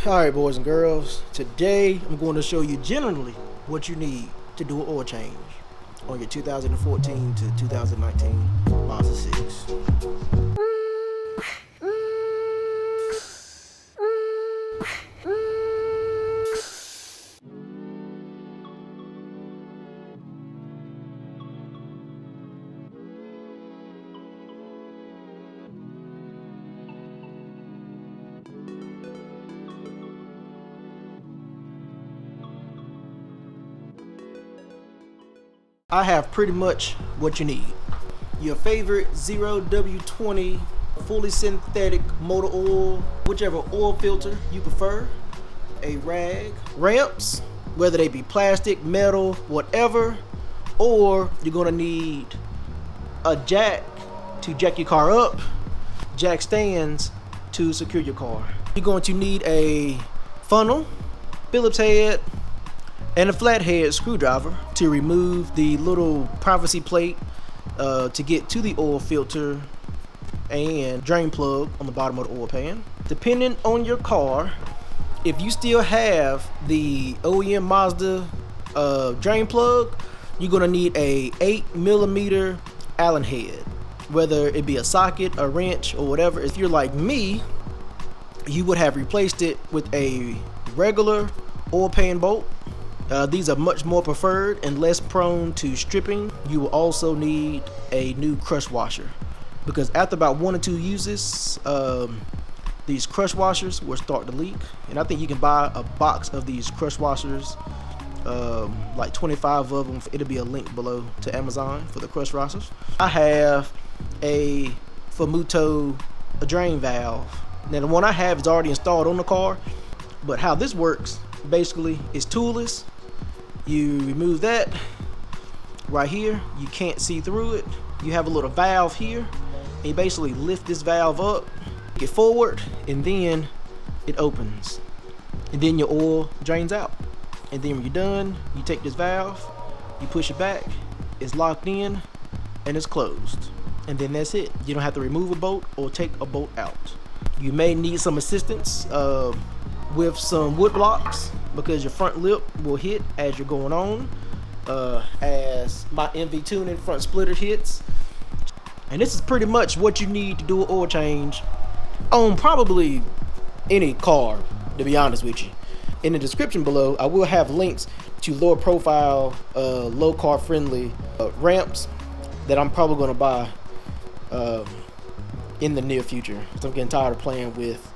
Alright boys and girls, today I'm going to show you generally what you need to do an oil change on your 2014 to 2019 Mazda 6. I have pretty much what you need. Your favorite 0W20 fully synthetic motor oil, whichever oil filter you prefer, a rag, ramps, whether they be plastic, metal, whatever, or you're gonna need a jack to jack your car up, jack stands to secure your car. You're going to need a funnel, Phillips head, and a flathead screwdriver to remove the little privacy plate to get to the oil filter and drain plug on the bottom of the oil pan. Depending on your car, if you still have the OEM Mazda drain plug, you're gonna need a 8mm Allen head, whether it be a socket, a wrench, or whatever. If you're like me, you would have replaced it with a regular oil pan bolt. These are much more preferred and less prone to stripping. You will also need a new crush washer, because after about 1 or 2 uses, these crush washers will start to leak. And I think you can buy a box of these crush washers, like 25 of them. It'll be a link below to Amazon for the crush washers. I have a Fumoto drain valve. Now the one I have is already installed on the car, but how this works basically is toolless. You remove that right here, you can't see through it. You have a little valve here, and you basically lift this valve up, get forward, and then it opens, and then your oil drains out. And then when you're done, you take this valve, you push it back, it's locked in and it's closed, and then that's it. You don't have to remove a bolt or take a bolt out. You may need some assistance with some wood blocks, because your front lip will hit as you're going on, as my MV tuning front splitter hits. And this is pretty much what you need to do an oil change on probably any car, to be honest with you. In the description below, I will have links to lower profile, low car friendly ramps that I'm probably going to buy in the near future. So I'm getting tired of playing with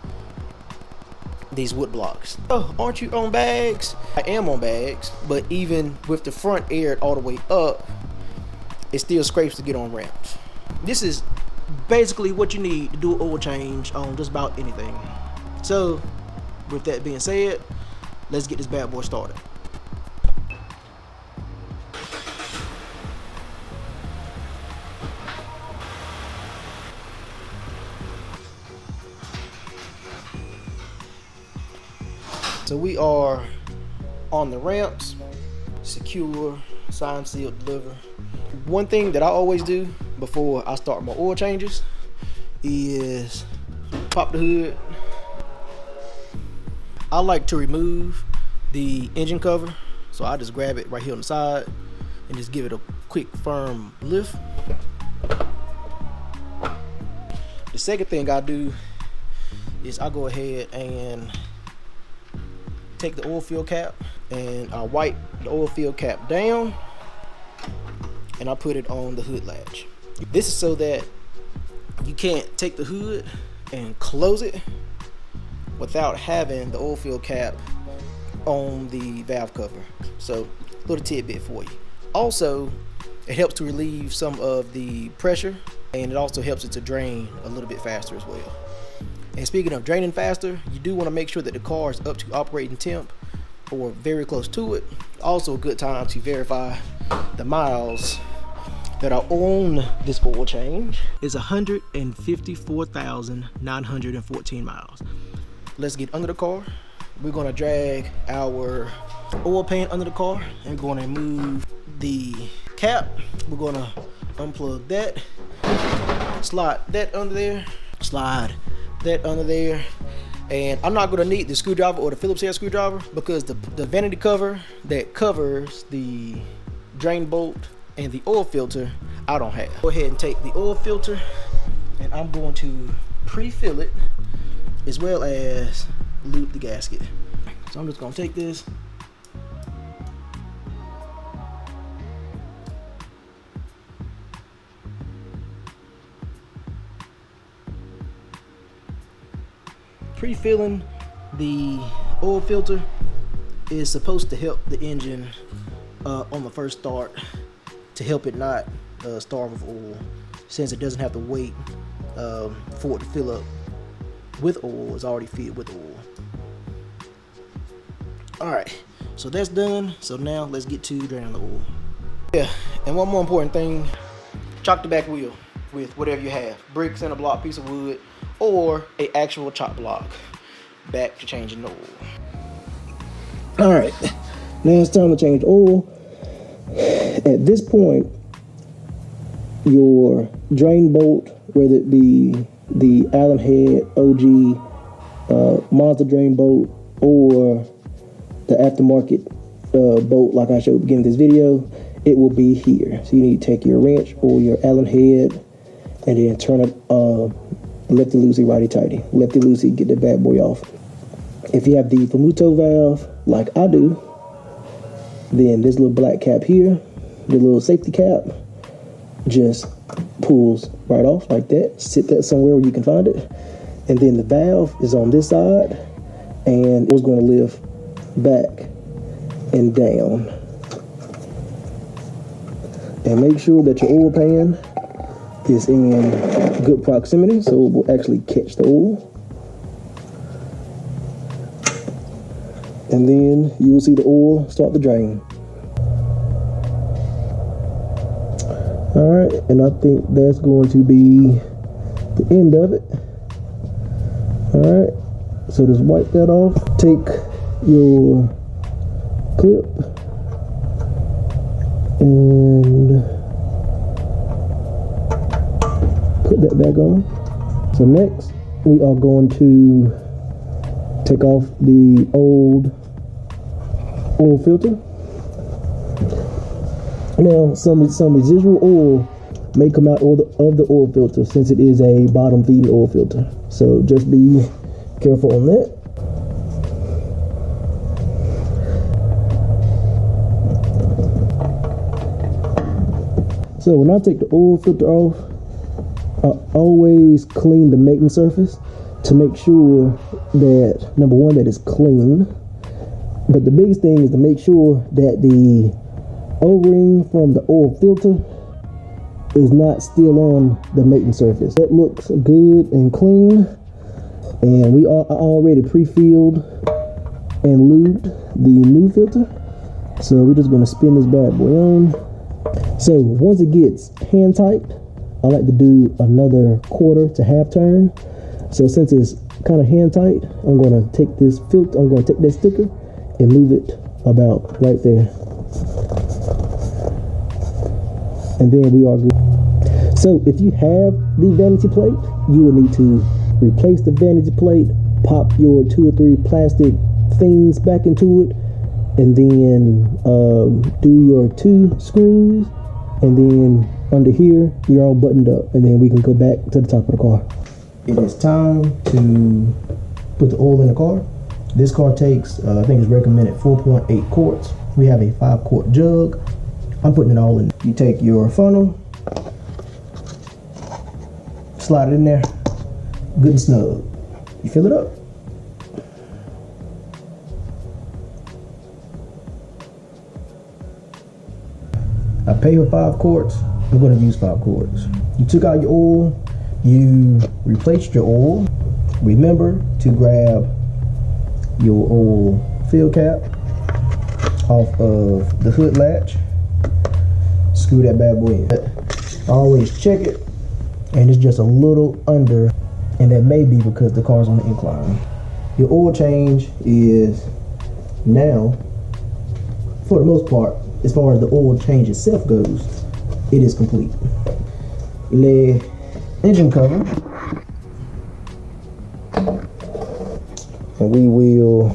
these wood blocks. Oh, aren't you on bags? I am on bags, but even with the front aired all the way up, it still scrapes to get on ramps. This is basically what you need to do an oil change on just about anything. So with that being said, let's get this bad boy started. So we are on the ramps, secure, sign, seal, deliver. One thing that I always do before I start my oil changes is pop the hood. I like to remove the engine cover, so I just grab it right here on the side and just give it a quick firm lift. The second thing I do is I go ahead and take the oil fill cap, and I wipe the oil fill cap down, and I put it on the hood latch. This is so that you can't take the hood and close it without having the oil fill cap on the valve cover. So little tidbit for you. Also, it helps to relieve some of the pressure, and it also helps it to drain a little bit faster as well. And speaking of draining faster, you do want to make sure that the car is up to operating temp or very close to it. Also a good time to verify the miles that are on this oil change is 154,914 miles. Let's get under the car. We're going to drag our oil pan under the car and we're going to move the cap. We're going to unplug that, slide that under there, slide that under there, And I'm not gonna need the screwdriver or the Phillips head screwdriver because the vanity cover that covers the drain bolt and the oil filter, I don't have. Go ahead and take the oil filter and I'm going to pre-fill it as well as lube the gasket. So I'm just gonna take this. Pre-filling the oil filter is supposed to help the engine on the first start, to help it not starve of oil, since it doesn't have to wait for it to fill up with oil. It's already filled with oil. Alright, so that's done. So now let's get to draining the oil. Yeah, and one more important thing, chock the back wheel with whatever you have, bricks and a block piece of wood, or a actual chop block. Back to changing the oil. All right, now it's time to change oil. At this point, your drain bolt, whether it be the Allen head OG Mazda drain bolt or the aftermarket bolt like I showed at the beginning of this video, it will be here. So you need to take your wrench or your Allen head and then turn it lefty loosey, righty tighty. Lefty loosey, get that bad boy off. If you have the Fumoto valve, like I do, then this little black cap here, the little safety cap, just pulls right off like that. Sit that somewhere where you can find it. And then the valve is on this side, and it's going to lift back and down. And make sure that your oil pan is in good proximity so it will actually catch the oil. And then you will see the oil start to drain. Alright, and I think that's going to be the end of it. Alright, so just wipe that off. Take your clip and put that back on. So next we are going to take off the old oil filter. Now some residual oil may come out of the oil filter since it is a bottom feeding oil filter. So just be careful on that. So when I take the oil filter off, I always clean the mating surface to make sure that, number one, that it's clean. But the biggest thing is to make sure that the O-ring from the oil filter is not still on the mating surface. That looks good and clean. And we are already pre-filled and lubed the new filter. So we're just going to spin this bad boy on. So once it gets hand tight, I like to do another quarter to half turn. So since it's kind of hand tight, I'm going to take this filter, I'm going to take that sticker and move it about right there. And then we are good. So if you have the vanity plate, you will need to replace the vanity plate, pop your 2 or 3 plastic things back into it, and then do your 2 screws, and then under here you're all buttoned up, and then we can go back to the top of the car. It is time to put the oil in the car. This car takes I think it's recommended 4.8 quarts. We have a 5-quart jug. I'm putting it all in. You take your funnel, slide it in there good and snug. You fill it up. I pay for 5 quarts. I'm going to use 5 quarts. You took out your oil. You replaced your oil. Remember to grab your oil fill cap off of the hood latch. Screw that bad boy in. Always check it, and it's just a little under, and that may be because the car's on the incline. Your oil change is now, for the most part, as far as the oil change itself goes, it is complete. The engine cover and we will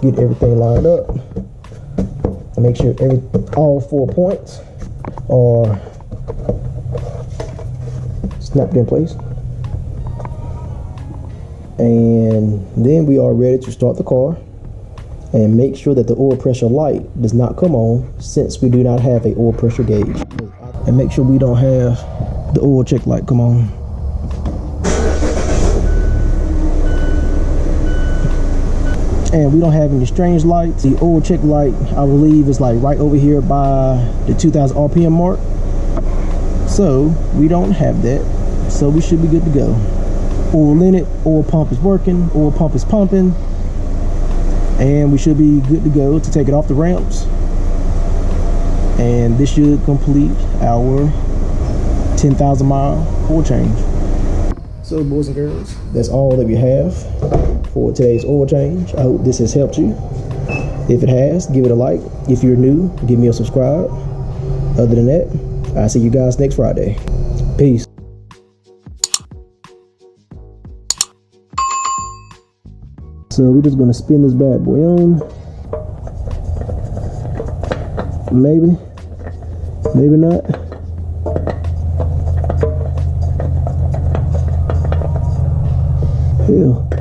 get everything lined up and make sure all 4 points are snapped in place. And then we are ready to start the car, and make sure that the oil pressure light does not come on, since we do not have a oil pressure gauge. And make sure we don't have the oil check light come on. And we don't have any strange lights. The oil check light, I believe, is like right over here by the 2000 RPM mark. So we don't have that. So we should be good to go. Oil in it, oil pump is working, oil pump is pumping, and we should be good to go to take it off the ramps. And this should complete our 10,000 mile oil change. So boys and girls, that's all that we have for today's oil change. I hope this has helped you. If it has, give it a like. If you're new, give me a subscribe. Other than that, I'll see you guys next Friday. Peace. So we're just gonna spin this bad boy on. Maybe, maybe not. Hell.